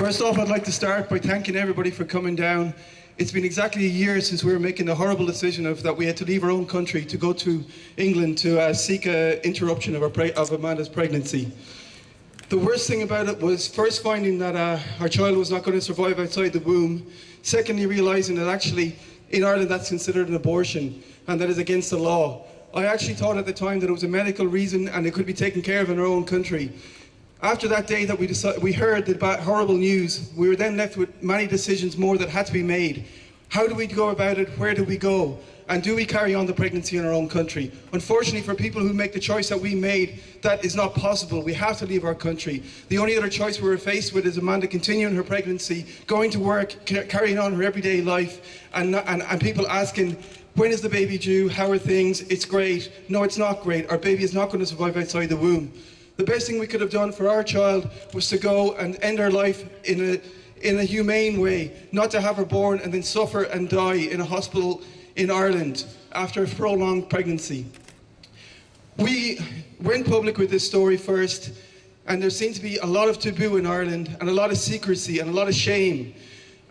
First off, I'd like to start by thanking everybody for coming down. It's been exactly a year since we were making the horrible decision that we had to leave our own country to go to England to seek an interruption of Amanda's pregnancy. The worst thing about it was first finding that our child was not going to survive outside the womb. Secondly, realising that actually in Ireland that's considered an abortion and that is against the law. I actually thought at the time that it was a medical reason and it could be taken care of in our own country. After that day that we heard the horrible news, we were then left with many decisions more that had to be made. How do we go about it? Where do we go? And do we carry on the pregnancy in our own country? Unfortunately, for people who make the choice that we made, that is not possible. We have to leave our country. The only other choice we were faced with is Amanda continuing her pregnancy, going to work, carrying on her everyday life, and people asking, when is the baby due? How are things? It's great. No, it's not great. Our baby is not going to survive outside the womb. The best thing we could have done for our child was to go and end her life in a humane way, not to have her born and then suffer and die in a hospital in Ireland after a prolonged pregnancy. We went public with this story first, and there seemed to be a lot of taboo in Ireland and a lot of secrecy and a lot of shame.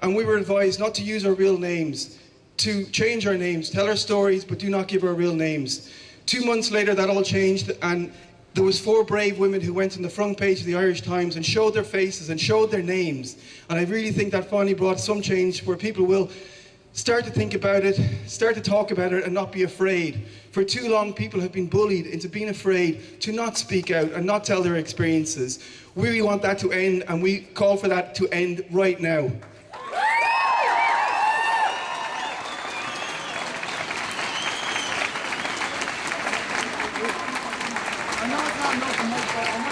And we were advised not to use our real names, to change our names, tell our stories, but do not give our real names. 2 months later, that all changed, and there was 4 brave women who went on the front page of the Irish Times and showed their faces and showed their names. And I really think that finally brought some change where people will start to think about it, start to talk about it and not be afraid. For too long, people have been bullied into being afraid to not speak out and not tell their experiences. We really want that to end, and we call for that to end right now.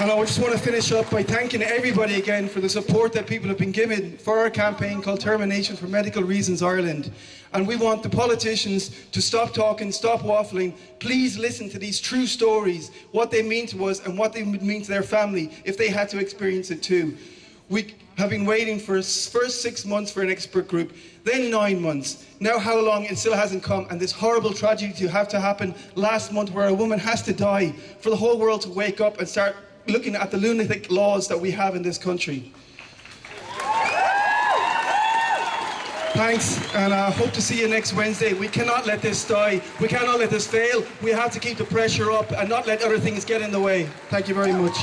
And I just want to finish up by thanking everybody again for the support that people have been given for our campaign called Termination for Medical Reasons Ireland. And we want the politicians to stop talking, stop waffling. Please listen to these true stories, what they mean to us and what they would mean to their family if they had to experience it too. We have been waiting for first 6 months for an expert group, then 9 months. Now how long, it still hasn't come, and this horrible tragedy to have to happen last month where a woman has to die for the whole world to wake up and start looking at the lunatic laws that we have in this country. Thanks, and I hope to see you next Wednesday. We cannot let this die. We cannot let this fail. We have to keep the pressure up and not let other things get in the way. Thank you very much.